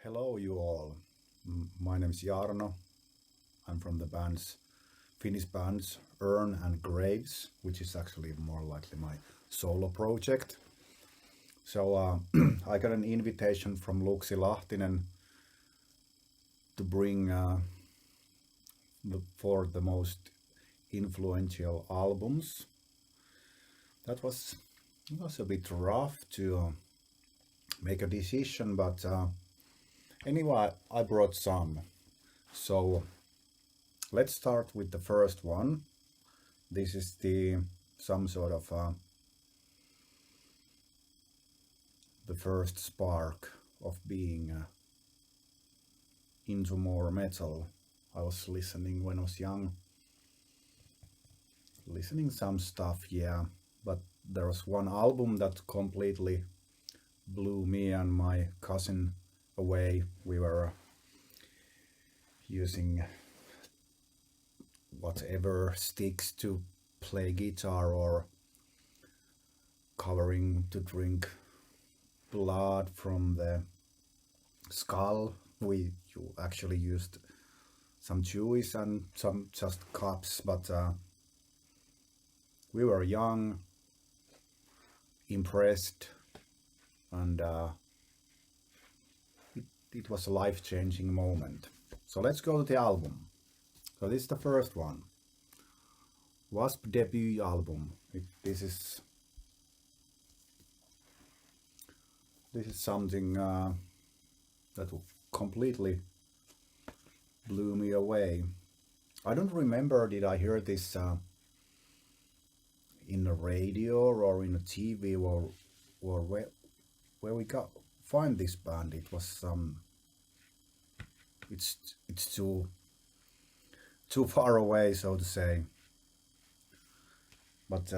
Hello, you all. My name is Yaro. I'm from the Finnish bands URN and Graves, which is actually more likely my solo project. So I got an invitation from Luksi Lahtinen to bring for the most influential albums. It was a bit rough to make a decision, but anyway, I brought some. So let's start with the first one. This is some sort of the first spark of being into more metal. I was listening when I was young, listening some stuff, yeah, but there was one album that completely blew me and my cousin away. We were using whatever sticks to play guitar or covering to drink blood from the skull. We actually used some chewies and some just cups, but we were young, impressed, and it was a life-changing moment. So let's go to the album. So this is the first one, W.A.S.P debut album. This is something that completely blew me away. I don't remember, did I hear this in the radio or in the TV or where we find this band. It was it's too far away, so to say, but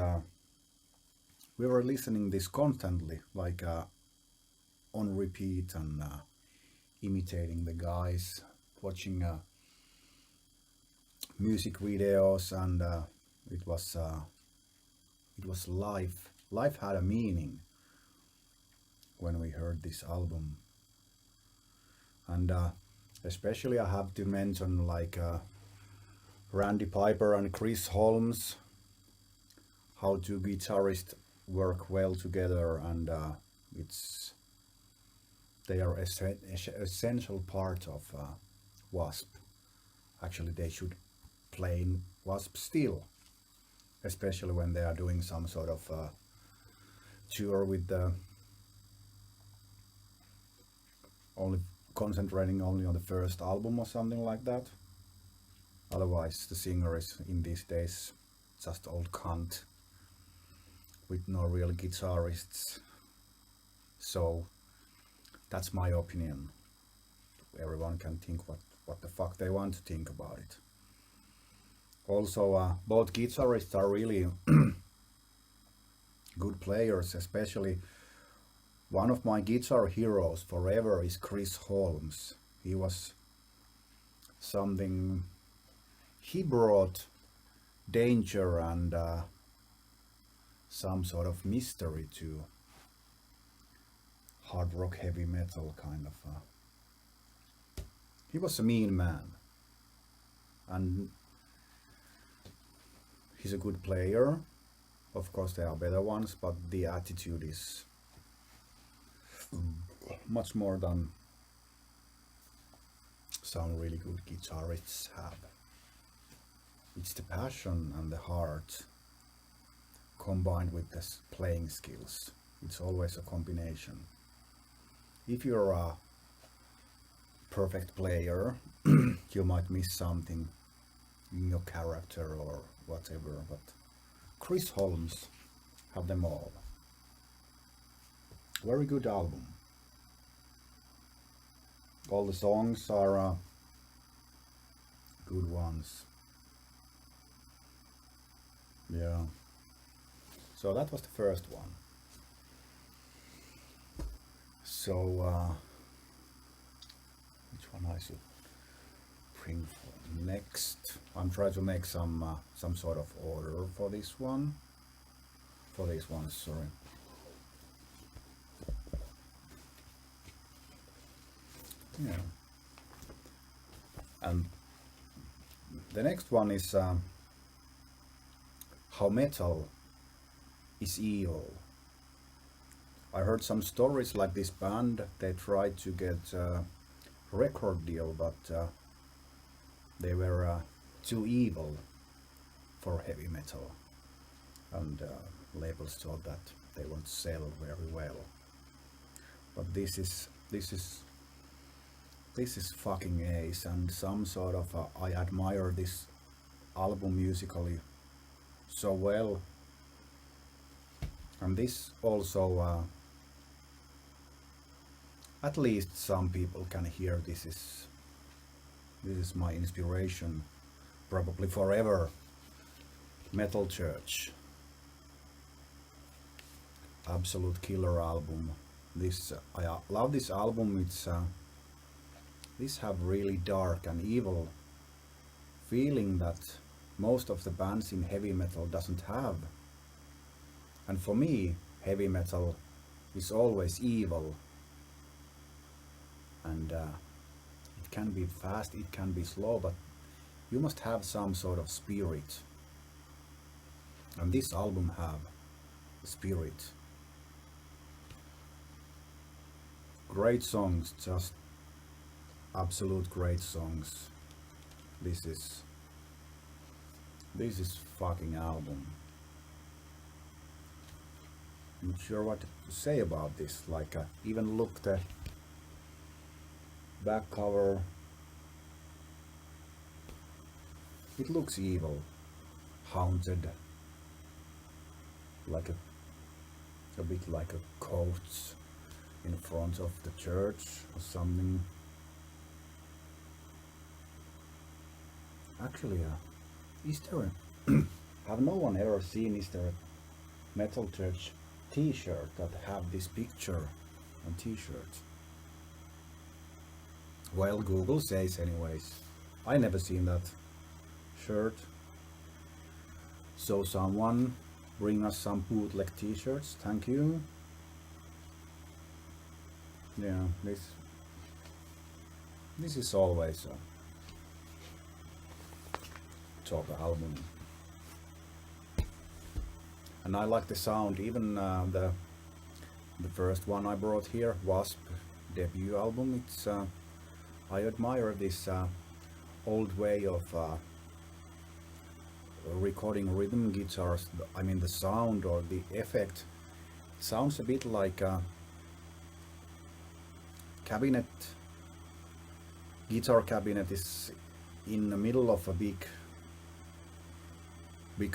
we were listening this constantly, like on repeat, and imitating the guys, watching music videos, and it was life had a meaning when we heard this album. And especially I have to mention like Randy Piper and Chris Holmes, how two guitarists work well together, and they are essential part of W.A.S.P. Actually, they should play in W.A.S.P still, especially when they are doing some sort of tour with the concentrating only on the first album or something like that. Otherwise, the singer is in these days just old cunt with no real guitarists. So that's my opinion. Everyone can think what the fuck they want to think about it. Also, both guitarists are really good players, especially one of my guitar heroes forever is Chris Holmes. He was something, he brought danger and some sort of mystery to hard rock, heavy metal kind of. He was a mean man, and he's a good player. Of course there are better ones, but the attitude is much more than some really good guitarists have. It's the passion and the heart combined with the playing skills. It's always a combination. If you're a perfect player, you might miss something in your character or whatever, but Chris Holmes have them all. Very good album. All the songs are good ones. Yeah. So that was the first one. So which one I should bring for next? I'm trying to make some sort of order for this one. For this one, sorry. Yeah. And the next one is how metal is evil. I heard some stories like this band, they tried to get a record deal, but they were too evil for heavy metal, and labels thought that they won't sell very well. But this is fucking ace, and some sort of I admire this album musically so well, and this also at least some people can hear this is my inspiration, probably forever. Metal Church, absolute killer album. This I love this album. It's this have really dark and evil feeling that most of the bands in heavy metal doesn't have. And for me, heavy metal is always evil, and it can be fast, it can be slow, but you must have some sort of spirit, and this album have spirit. Great songs, just absolute great songs. This is fucking album. I'm not sure what to say about this. Like even look the back cover. It looks evil, haunted, like a bit like a coat in front of the church or something. Actually, is there a have no one ever seen, is there a Metal Church t-shirt that have this picture on t-shirt? Well, Google says anyways. I never seen that shirt. So someone bring us some bootleg t-shirts, thank you. Yeah, this is always a top album, and I like the sound. Even the first one I brought here, W.A.S.P debut album. It's I admire this old way of recording rhythm guitars. I mean the sound or the effect. It sounds a bit like a cabinet. Guitar cabinet is in the middle of a big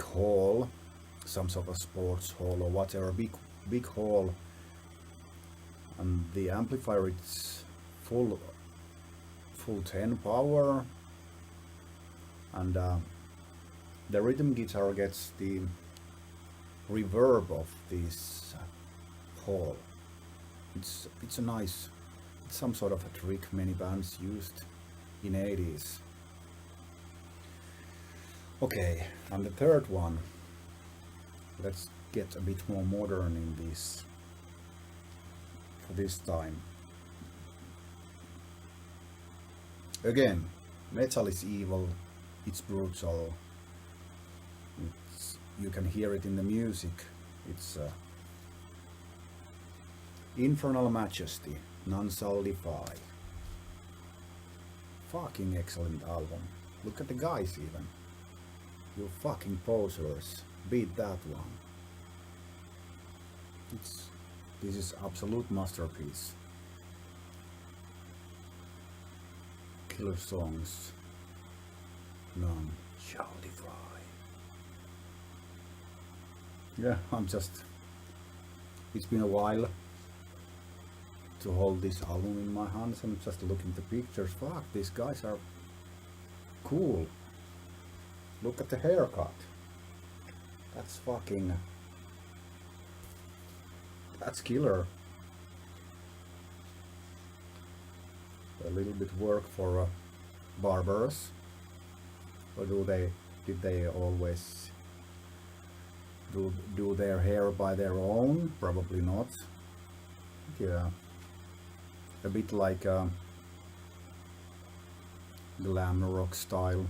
hall, some sort of sports hall or whatever, big hall, and the amplifier it's full 10 power, and the rhythm guitar gets the reverb of this hall. It's a nice, it's some sort of a trick many bands used in 80s. Okay, and the third one, let's get a bit more modern in this for this time. Again, metal is evil, it's brutal, you can hear it in the music. It's Infernal Majesty, None Shall Defy. Fucking excellent album. Look at the guys even. You fucking posers, beat that one. This is absolute masterpiece. Killer songs. None shall defy. Yeah, it's been a while to hold this album in my hands. I'm just looking at the pictures. Fuck, these guys are cool. Look at the haircut. That's killer. A little bit work for barbers. Or did they always do their hair by their own? Probably not. Yeah. A bit like glam rock style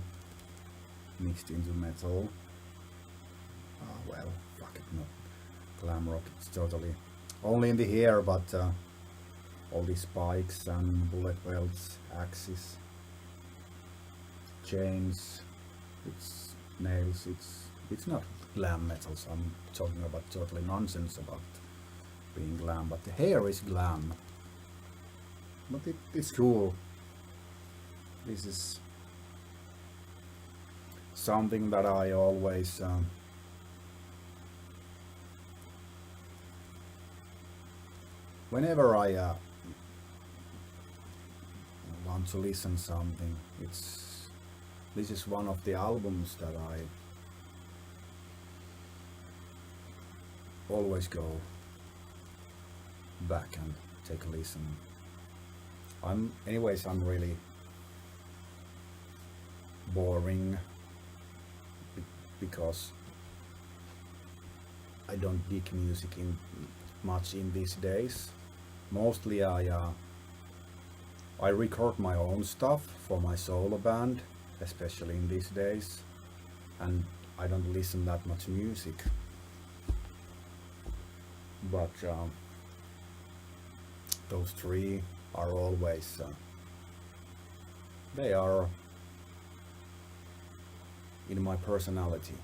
mixed into metal. Well, fuck it, no. Glam rock, it's totally only in the hair, but all these spikes and bullet welts, axes, chains, it's nails, it's not glam metals. I'm talking about totally nonsense about being glam, but the hair is glam. But it's cool. This is something that I always whenever I want to listen something, this is one of the albums that I always go back and take a listen. I'm really boring because I don't dig music much in these days. Mostly I record my own stuff for my solo band, especially in these days, and I don't listen that much music. But those three are always they are in my personality.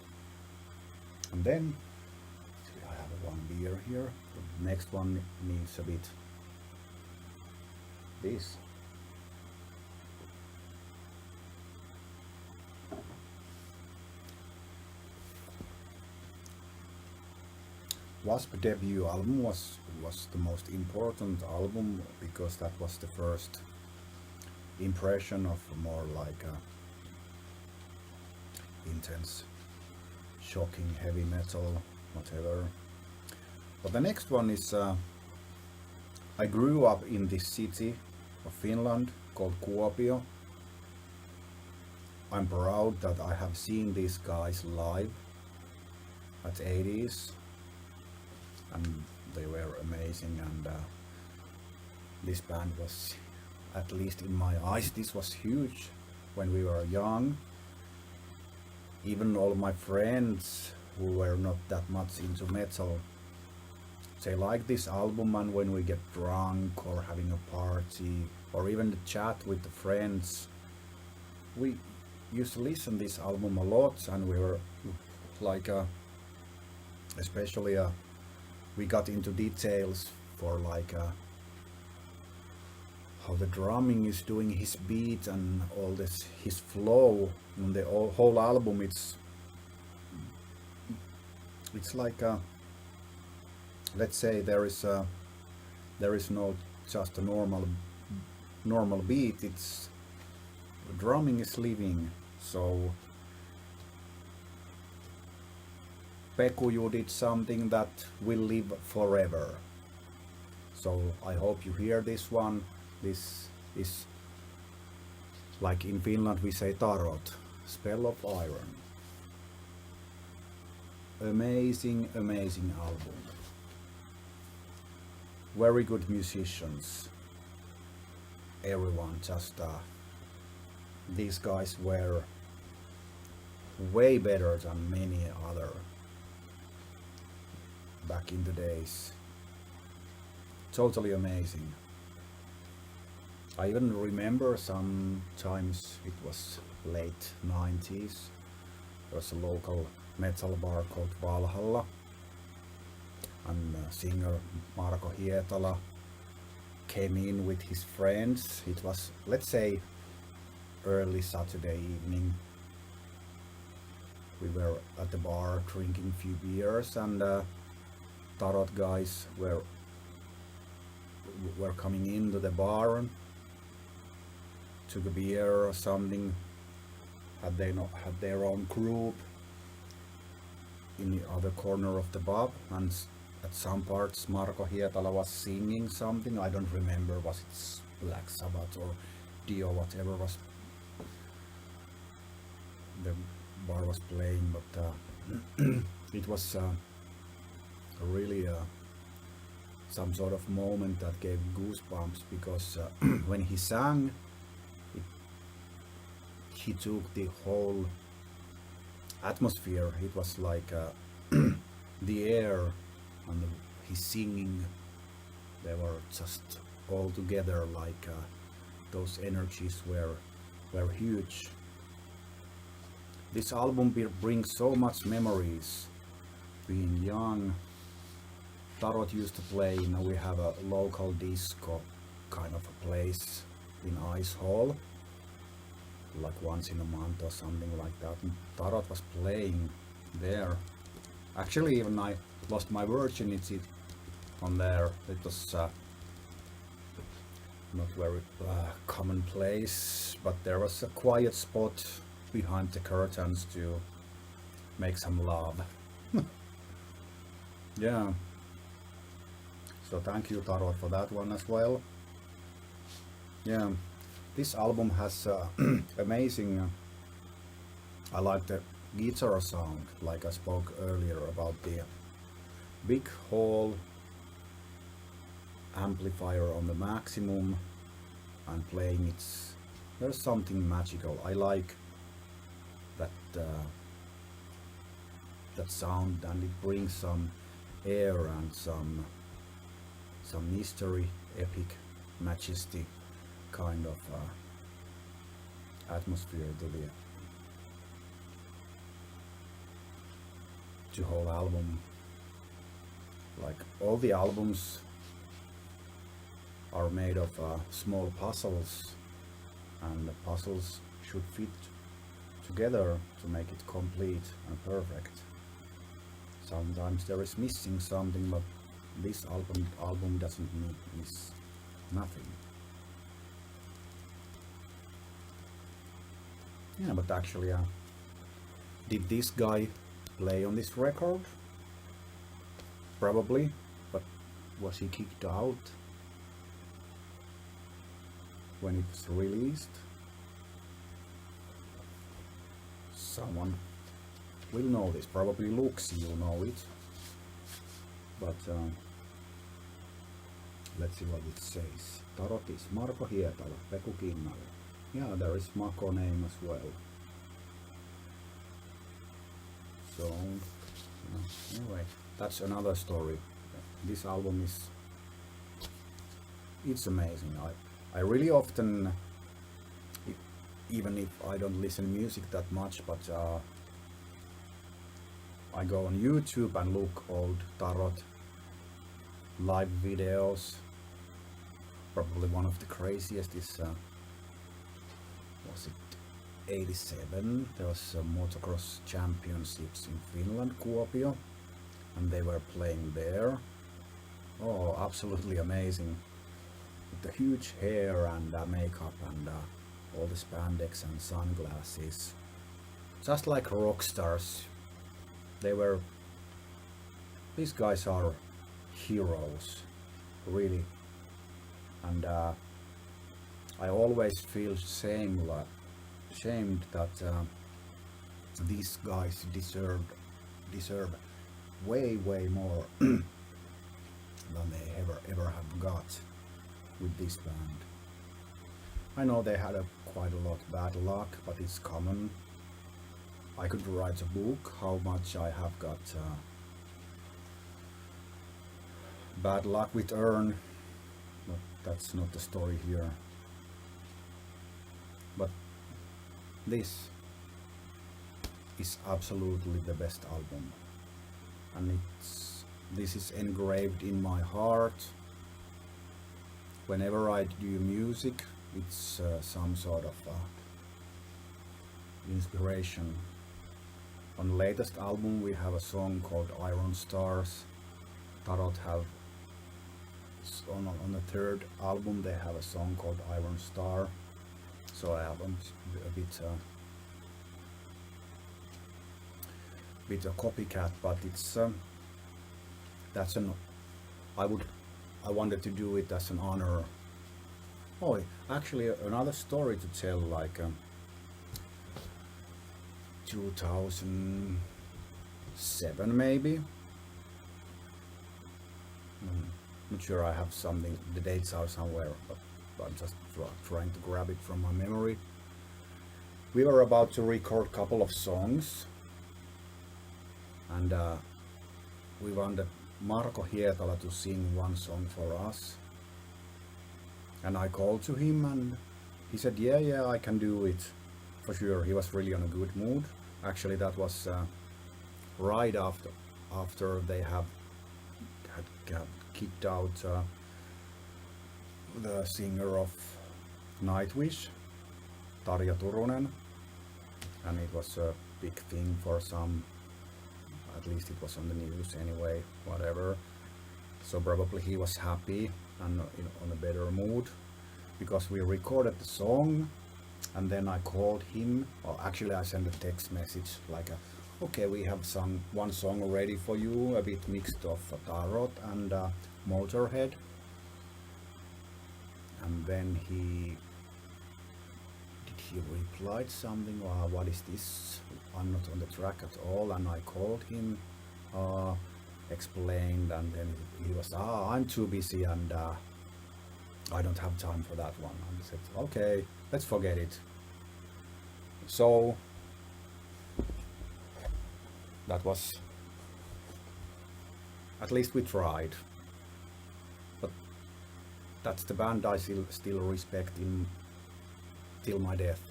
And then I have one beer here. The next one needs a bit this. W.A.S.P debut album was the most important album because that was the first impression of more like intense, shocking heavy metal, whatever. But the next one is I grew up in this city of Finland called Kuopio. I'm proud that I have seen these guys live at 80s, and they were amazing, and this band was, at least in my eyes, this was huge when we were young. Even all my friends who were not that much into metal, they like this album, and when we get drunk or having a party or even the chat with the friends, we used to listen this album a lot, and we were like especially we got into details for like how the drumming is doing his beat and all this, his flow, and the whole album. It's like let's say there is no just a normal beat. It's the drumming is living. So Peku, you did something that will live forever. So I hope you hear this one. This is, like in Finland we say tarot, spell of iron. Amazing album. Very good musicians. Everyone, just these guys were way better than many other back in the days. Totally amazing. I even remember sometimes it was late 90s. There was a local metal bar called Valhalla, and singer Marko Hietala came in with his friends. It was, let's say, early Saturday evening. We were at the bar drinking a few beers, and tarot guys were coming into the bar and took a beer or something. Had they not had their own group in the other corner of the pub, and at some parts Marko Hietala was singing something. I don't remember, was it Black Sabbath or Dio, whatever was the bar was playing, but it was really some sort of moment that gave goosebumps, because when he sang, he took the whole atmosphere. It was like the air and his singing, they were just all together, like those energies were huge. This album brings so much memories. Being young, Tarot used to play, we have a local disco kind of a place in Ice Hall, like once in a month or something like that. And Tarot was playing there. Actually, even I lost my virginity on there. It was not very common place, but there was a quiet spot behind the curtains to make some love. Yeah. So thank you, Tarot, for that one as well. Yeah, this album has amazing. I like the guitar sound, like I spoke earlier about the big hall amplifier on the maximum and playing it. There's something magical. I like that that sound, and it brings some air and some mystery, epic, majesty kind of atmosphere to the whole album. Like all the albums are made of small puzzles, and the puzzles should fit together to make it complete and perfect. Sometimes there is missing something, but this album doesn't miss nothing. Yeah, but actually, did this guy play on this record? Probably, but was he kicked out when it was released? Someone will know this, probably Luxi, you know it. But let's see what it says. Tarotis, Marko Hietala, Peku Kinnala. Yeah, there is Mako name as well. So, anyway, that's another story. This album it's amazing. I really often, even if I don't listen to music that much, but I go on YouTube and look old Tarot live videos. Probably one of the craziest is was it 87? There was motocross championships in Finland, Kuopio, and they were playing there. Oh, absolutely amazing! With the huge hair and makeup and all the spandex and sunglasses, just like rock stars. These guys are heroes, really, and I always feel shamed that these guys deserve way more than they ever have got with this band. I know they had quite a lot bad luck, but it's common. I could write a book how much I have got bad luck with URN, but that's not the story here. But this is absolutely the best album, and this is engraved in my heart. Whenever I do music, it's some sort of inspiration. On the latest album we have a song called Iron Stars. Tarot have on the third album they have a song called Iron Star. So I have a bit a copycat, but it's that's an I wanted to do it as an honor. Oh, actually another story to tell, like 2007 maybe. Not sure, I have something, the dates are somewhere, but I'm just trying to grab it from my memory. we were about to record a couple of songs, and we wanted Marko Hietala to sing one song for us. And I called to him and he said, yeah, I can do it. For sure, he was really on a good mood. Actually, that was right after they had kicked out the singer of Nightwish, Tarja Turunen, and it was a big thing for some, at least it was on the news anyway, whatever. So probably he was happy and on a better mood, because we recorded the song, and then I called him, or actually I sent a text message like, okay, we have one song ready for you, a bit mixed of Tarot and Motorhead. And then he replied something, what is this, I'm not on the track at all. And I called him, explained, and then he was, I'm too busy and I don't have time for that one. And I said, okay, let's forget it. So that was, at least we tried. But that's the band I still respect till my death.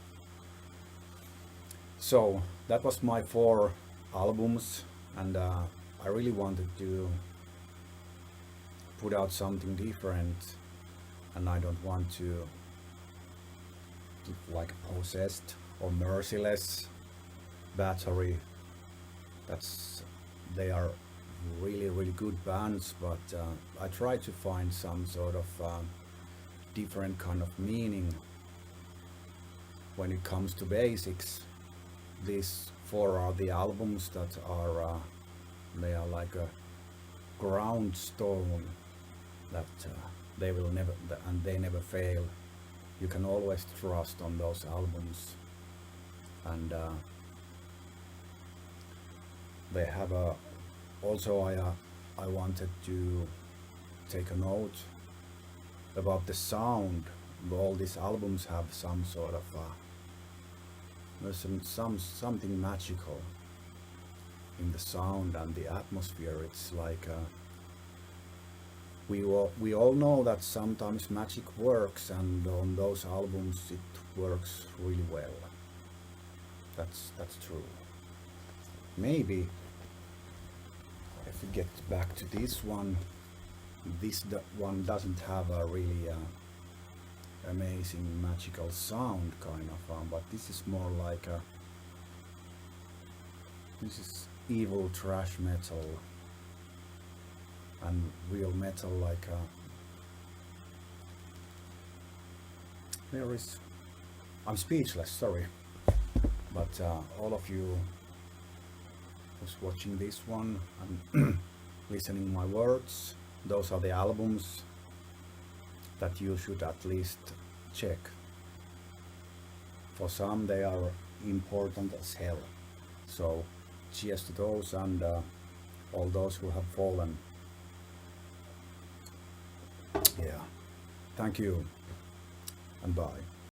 So that was my 4 albums, and I really wanted to put out something different, and I don't want to like Possessed or Merciless, Battery. They are really good bands, but I try to find some sort of different kind of meaning when it comes to basics. These 4 are the albums that are they are like a ground stone that they will never, and they never fail. You can always trust on those albums, and they have a, also I wanted to take a note about the sound. All these albums have some sort of there's something magical in the sound and the atmosphere. It's like we all know that sometimes magic works, and on those albums it works really well. That's true. Maybe if we get back to this one one doesn't have a really amazing magical sound kind of, but this is more like this is evil thrash metal and real metal, like there is, I'm speechless, sorry, but all of you who's watching this one and listening my words, those are the albums that you should at least check. For some they are important as hell, so cheers to those, and all those who have fallen. Yeah, thank you and bye.